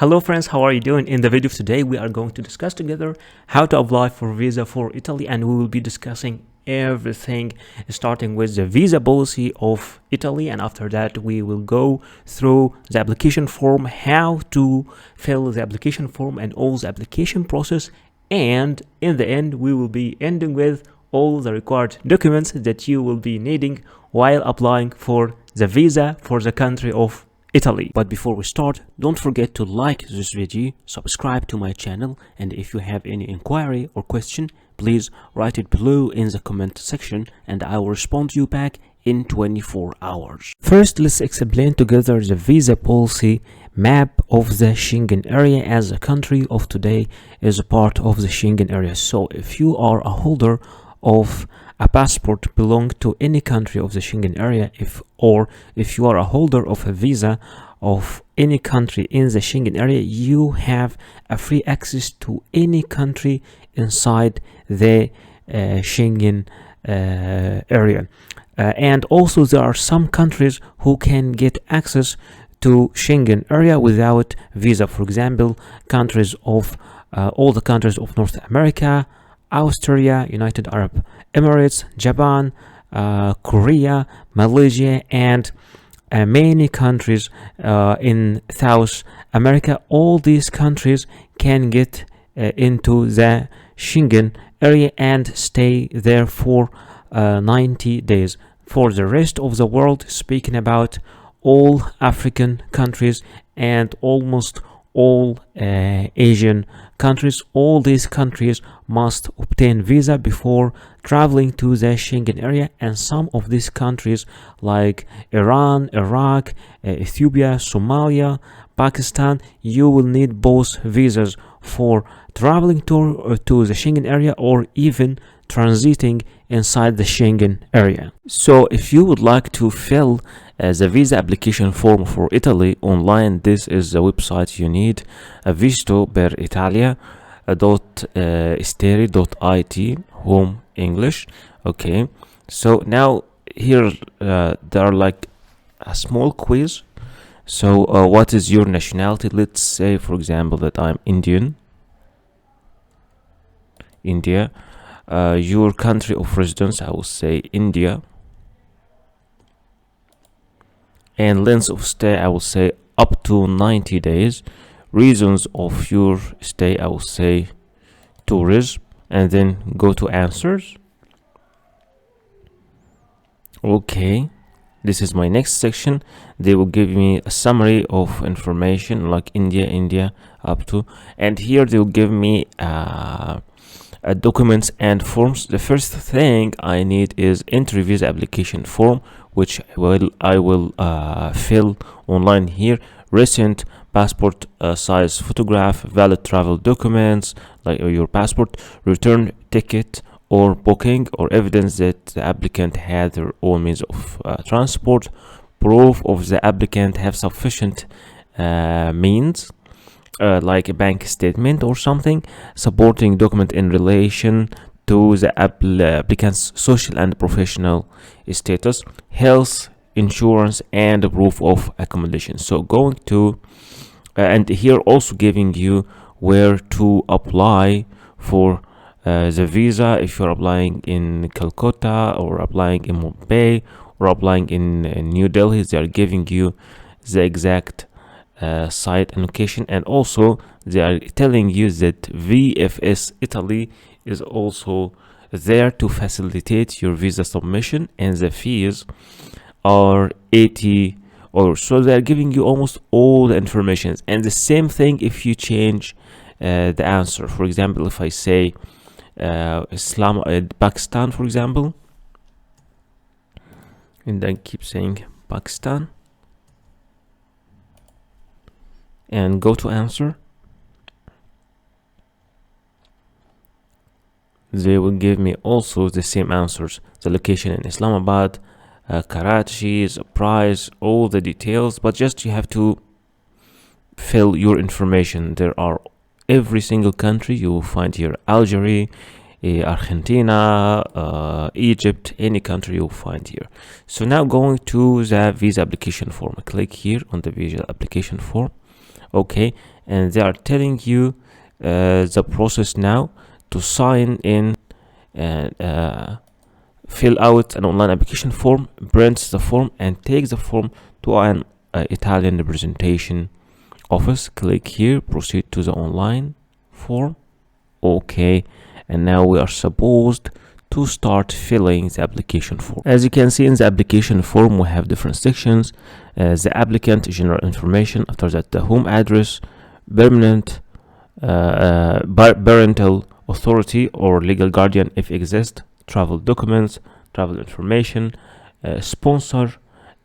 Hello friends, how are you doing? In the video of today, we are going to discuss together how to apply for visa for Italy, and we will be discussing everything starting with the visa policy of Italy, and after that we will go through the application form, how to fill the application form and all the application process, and in the end we will be ending with all the required documents that you will be needing while applying for the visa for the country of Italy. But before we start, don't forget to like this video, subscribe to my channel, and if you have any inquiry or question, please write it below in the comment section and I will respond to you back in 24 hours. First, let's explain together the visa policy map of the Schengen area, as the country of today is a part of the Schengen area. So if you are a holder of a passport belong to any country of the Schengen area, if you are a holder of a visa of any country in the Schengen area, you have a free access to any country inside the Schengen area. And also there are some countries who can get access to Schengen area without visa. For example, countries of all the countries of North America, Austria, United Arab Emirates, Japan, Korea, Malaysia, and many countries in South America. All these countries can get into the Schengen area and stay there for 90 days. For the rest of the world, speaking about all African countries and almost all Asian countries, all these countries must obtain visa before traveling to the Schengen area, and some of these countries like Iran, Iraq, Ethiopia, Somalia, Pakistan, you will need both visas for traveling to the Schengen area or even transiting inside the Schengen area. So if you would like to fill the visa application form for Italy online, this is the website you need: visto per Italia .steri.it home English. Okay, so now here there are like a small quiz. So what is your nationality? Let's say, for example, that I'm India. Your country of residence, I will say India. And length of stay, I will say up to 90 days. Reasons of your stay, I will say tourism, and then go to answers. Okay, this is my next section. They will give me a summary of information like India up to, and here they will give me documents and forms. The first thing I need is entry visa application form, which I will fill online here. Recent passport size photograph, valid travel documents like your passport, return ticket or booking, or evidence that the applicant had their own means of transport, proof of the applicant have sufficient means, like a bank statement or something, supporting document in relation to the applicant's social and professional status, health insurance, and proof of accommodation. So going to and here also giving you where to apply for the visa. If you're applying in Calcutta or applying in Mumbai or applying in New Delhi, they are giving you the exact site and location, and also they are telling you that VFS Italy is also there to facilitate your visa submission, and the fees are 80 or so. They are giving you almost all the information, and the same thing if you change the answer. For example, if I say Pakistan, for example, and then keep saying Pakistan and go to answer, they will give me also the same answers: the location in Islamabad, Karachi's price, all the details. But just you have to fill your information. There are every single country you will find here: Algeria, Argentina, Egypt, any country you'll find here. So now going to the visa application form, click here on the visa application form. Okay, and they are telling you the process now to sign in and fill out an online application form, print the form, and take the form to an Italian representation office. Click here, proceed to the online form. Okay, and now we are supposed to start filling the application form. As you can see in the application form, we have different sections. The applicant, general information. After that, the home address, permanent parental authority or legal guardian if exist, travel documents, travel information, sponsor,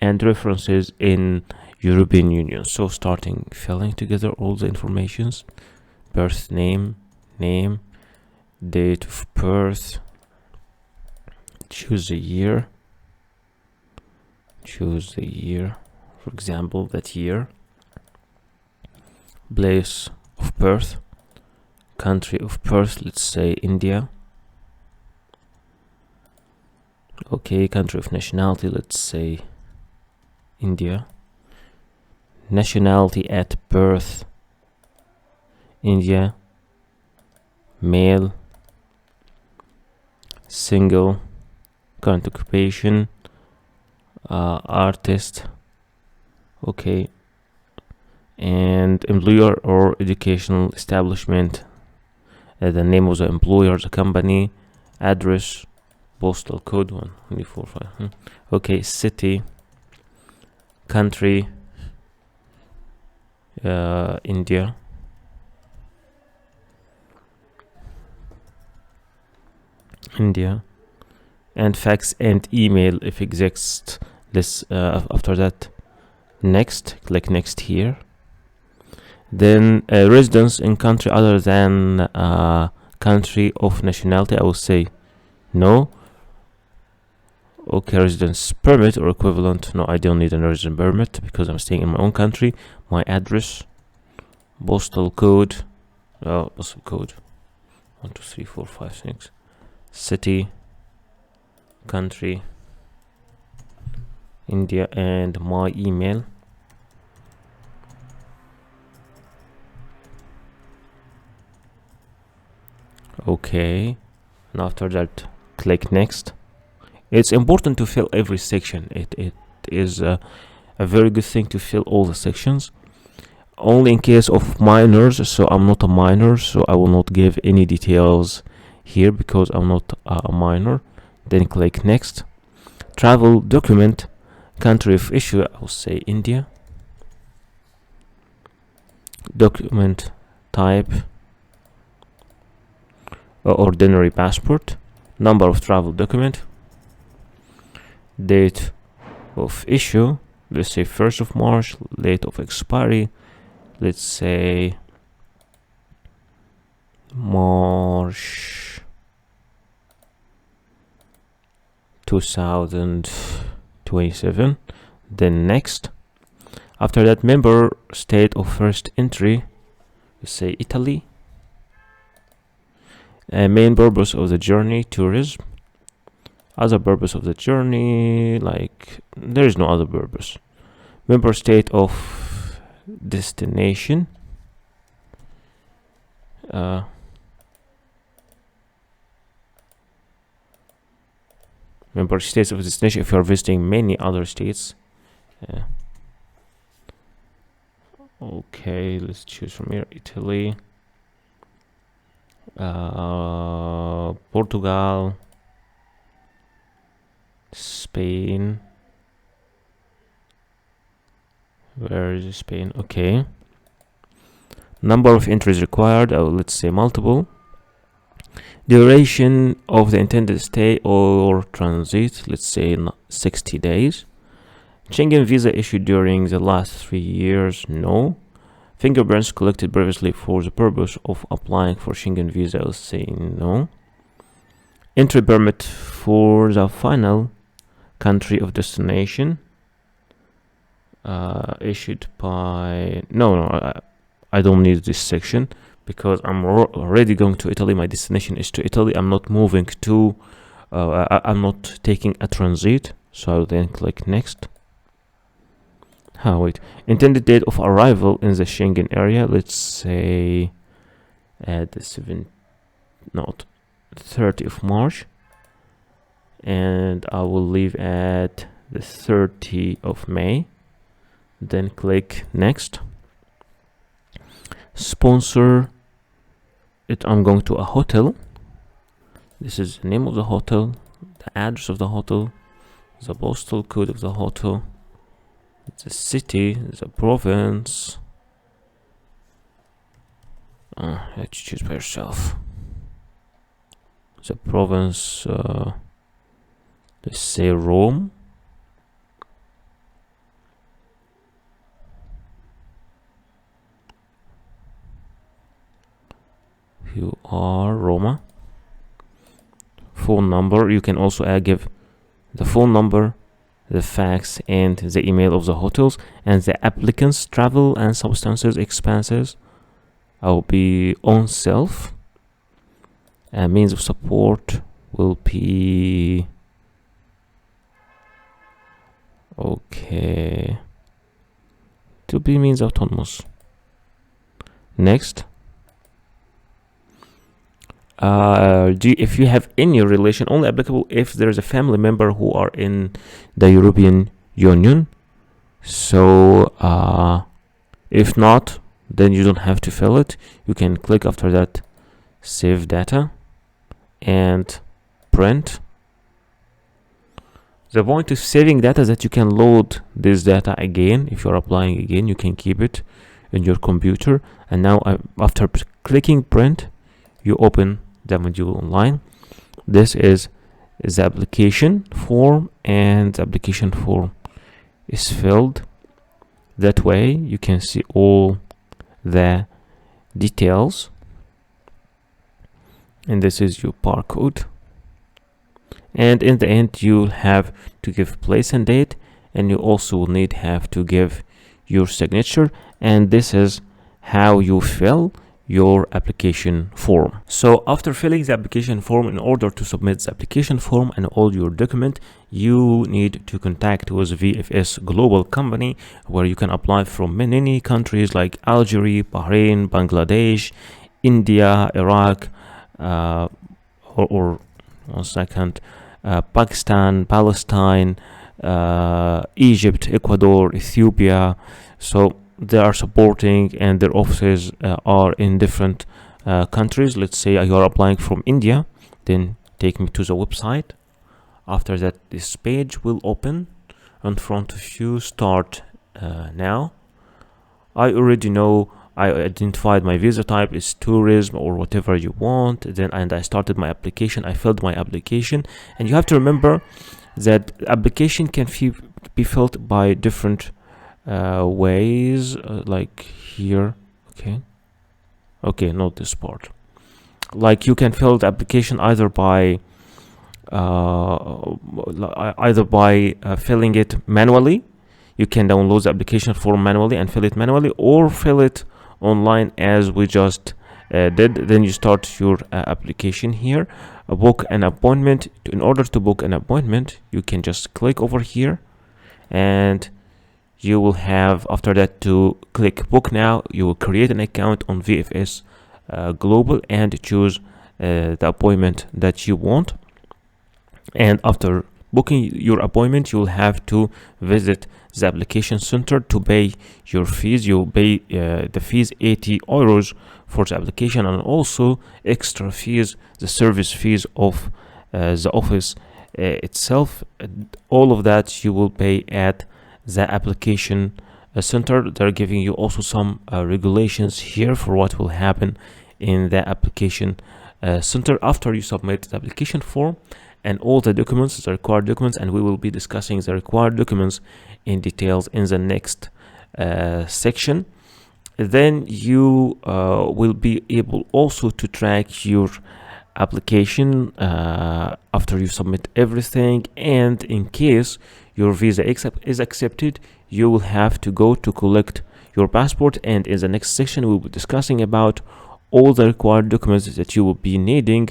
and references in European Union. So starting filling together all the informations: birth name, date of birth, choose the year, for example that year, place of birth, country of birth, let's say India. Okay, country of nationality, let's say India. Nationality at birth, India. Male, single. Current occupation, artist. Okay, and employer or educational establishment, the name of the employer, the company, address, postal code 1345. Okay, city, country, India. And fax and email if exists. This after that, next, click next here. Then residence in country other than country of nationality, I will say no. Okay, residence permit or equivalent, no, I don't need a residence permit because I'm staying in my own country. My address, postal code, 1 2 3 4 5 6, city, country, India, and my email. Okay, and after that, click next. It's important to fill every section. It is a very good thing to fill all the sections. Only in case of minors, so I'm not a minor, so I will not give any details here because I'm not a minor. Then click next. Travel document, country of issue, I will say India. Document type, ordinary passport. Number of travel document. Date of issue, let's say 1st of March. Date of expiry, let's say March 2027. Then next. After that, member state of first entry, let's say Italy. Main purpose of the journey, tourism. Other purpose of the journey, like there is no other purpose. Member state of destination, member states of destination if you are visiting many other states. Okay, let's choose from here. Italy, Portugal, Spain. Where is Spain? Okay. Number of entries required, let's say multiple. Duration of the intended stay or transit, let's say 60 days. Schengen Visa issued during the last 3 years, no. Fingerprints collected previously for the purpose of applying for Schengen Visa, let's say no. Entry permit for the final country of destination, issued by I don't need this section because I'm already going to Italy. My destination is to Italy. I'm not moving to I'm not taking a transit, so I'll then click next. wait, intended date of arrival in the Schengen area. Let's say at the 30th of March, and I will leave at the 30th of May. Then click next. Sponsor it. I'm going to a hotel. This is the name of the hotel, the address of the hotel, the postal code of the hotel, the city, the province. Let's choose by yourself. The province, let's say Rome. You are Roma. Phone number. You can also give the phone number, the fax, and the email of the hotels, and the applicant's travel and substances expenses. I'll be on self. Means of support will be okay. To be means autonomous. Next. If you have any relation, only applicable if there is a family member who are in the European Union. So if not, then you don't have to fill it. You can click after that, save data, and print. The point of saving data is that you can load this data again. If you're applying again, you can keep it in your computer. And now after clicking print, you open the module online. This is the application form, and the application form is filled. That way you can see all the details, and this is your barcode. And in the end, you'll have to give place and date, and you also will have to give your signature. And this is how you fill your application form. So after filling the application form, in order to submit the application form and all your document, you need to contact with VFS Global Company, where you can apply from many countries like Algeria, Bahrain, Bangladesh, India, Iraq, or 1 second, Pakistan, Palestine, Egypt, Ecuador, Ethiopia. So they are supporting, and their offices are in different countries. Let's say you are applying from India, then take me to the website. After that, this page will open in front of you. Start now. I already know I identified my visa type is tourism or whatever you want. And I started my application. I filled my application, and you have to remember that application can be filled by different ways, like here. Okay, not this part. Like you can fill the application either by filling it manually. You can download the application form manually and fill it manually, or fill it online as we just did. Then you start your application here. Book an appointment. In order to book an appointment, you can just click over here, and you will have after that to click book now. You will create an account on VFS Global and choose the appointment that you want. And after booking your appointment, you'll have to visit the application center to pay your fees. You'll pay the fees 80 euros for the application, and also extra fees, the service fees of the office itself. All of that you will pay at the application center. They're giving you also some regulations here for what will happen in the application center after you submit the application form and all the documents, the required documents, and we will be discussing the required documents in details in the next section. Then you will be able also to track your application after you submit everything, and in case your visa is accepted, you will have to go to collect your passport. And in the next section we'll be discussing about all the required documents that you will be needing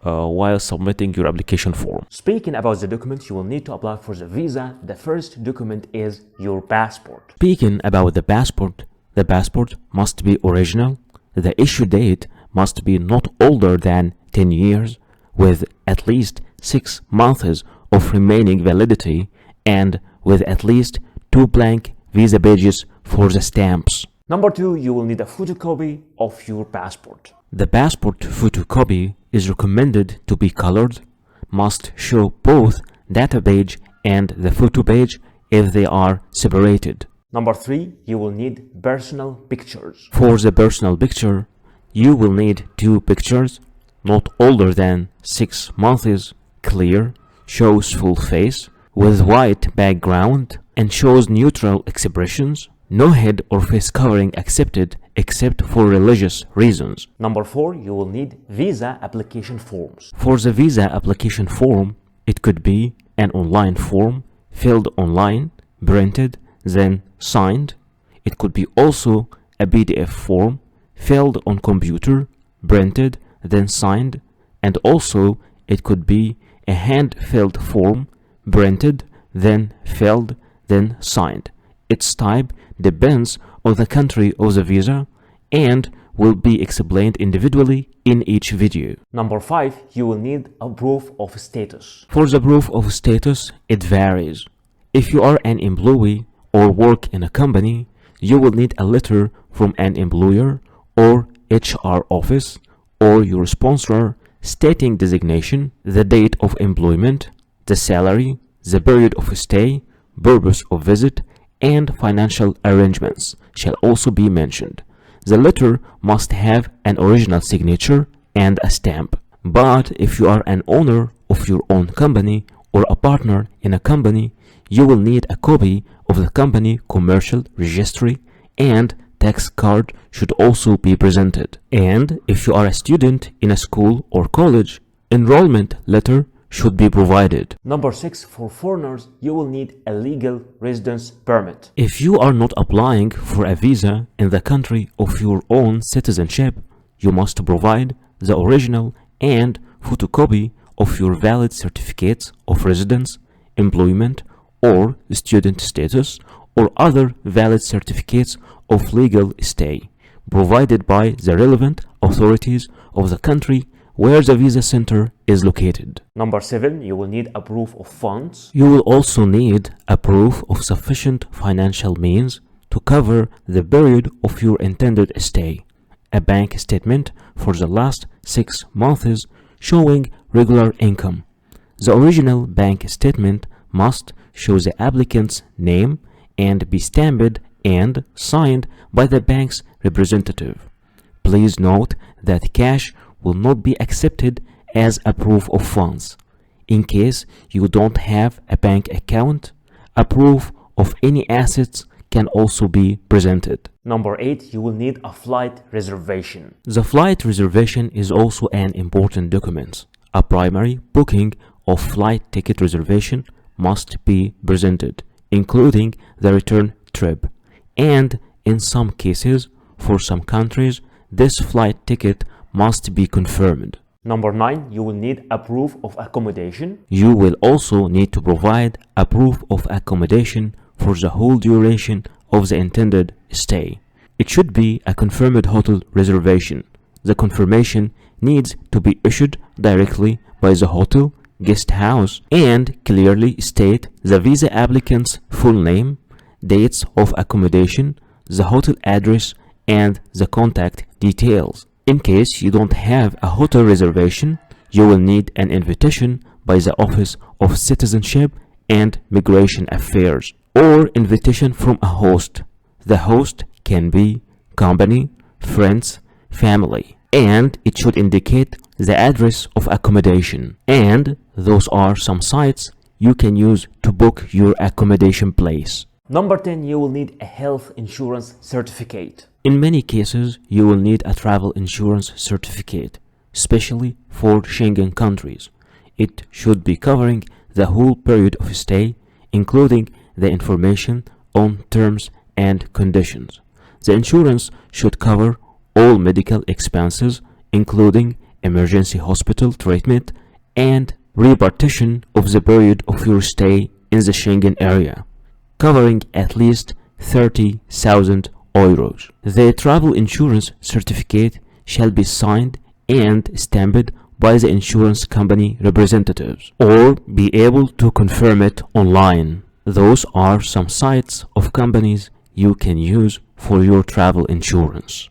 while submitting your application form. Speaking about the documents you will need to apply for the visa, the first document is your passport. Speaking about the passport must be original. The issue date must be not older than 10 years, with at least 6 months of remaining validity and with at least 2 blank visa pages for the stamps. Number 2, you will need a photocopy of your passport. The passport photocopy is recommended to be colored, must show both data page and the photo page if they are separated. Number 3, you will need personal pictures. For the personal picture, you will need 2 pictures, not older than 6 months, clear, shows full face, with white background, and shows neutral expressions. No head or face covering accepted except for religious reasons. Number 4, you will need visa application forms. For the visa application form, it could be an online form filled online, printed, then signed. It could be also a PDF form filled on computer, printed, then signed, and also it could be a hand-filled form, printed, then filled, then signed. Its type depends on the country of the visa and will be explained individually in each video. Number 5, you will need a proof of status. For the proof of status, it varies. If you are an employee or work in a company, you will need a letter from an employer or HR office or your sponsor stating designation, the date of employment, the salary, the period of stay, purpose of visit, and financial arrangements shall also be mentioned. The letter must have an original signature and a stamp. But if you are an owner of your own company or a partner in a company, you will need a copy of the company commercial registry, and tax card should also be presented. And if you are a student in a school or college, enrollment letter should be provided. Number 6, for foreigners, you will need a legal residence permit. If you are not applying for a visa in the country of your own citizenship, you must provide the original and photocopy of your valid certificates of residence, employment, or student status, or other valid certificates of legal stay, provided by the relevant authorities of the country where the visa center is located. Number 7, you will need a proof of funds. You will also need a proof of sufficient financial means to cover the period of your intended stay. A bank statement for the last 6 months showing regular income. The original bank statement must show the applicant's name and be stamped and signed by the bank's representative. Please note that cash will not be accepted as a proof of funds. In case you don't have a bank account, a proof of any assets can also be presented. Number 8, you will need a flight reservation. The flight reservation is also an important document. A primary booking of flight ticket reservation must be presented, including the return trip. And in some cases, for some countries, this flight ticket must be confirmed. Number 9, you will need a proof of accommodation. You will also need to provide a proof of accommodation for the whole duration of the intended stay. It should be a confirmed hotel reservation. The confirmation needs to be issued directly by the hotel guest house and clearly state the visa applicant's full name, dates of accommodation, the hotel address, and the contact details. In case you don't have a hotel reservation, you will need an invitation by the Office of Citizenship and Migration Affairs or invitation from a host. The host can be company, friends, family, and it should indicate the address of accommodation. And those are some sites you can use to book your accommodation place. Number 10, you will need a health insurance certificate. In many cases, you will need a travel insurance certificate, especially for Schengen countries. It should be covering the whole period of stay, including the information on terms and conditions. The insurance should cover all medical expenses, including emergency hospital treatment, and repartition of the period of your stay in the Schengen area, covering at least 30,000 euros. The travel insurance certificate shall be signed and stamped by the insurance company representatives, or be able to confirm it online. Those are some sites of companies you can use for your travel insurance.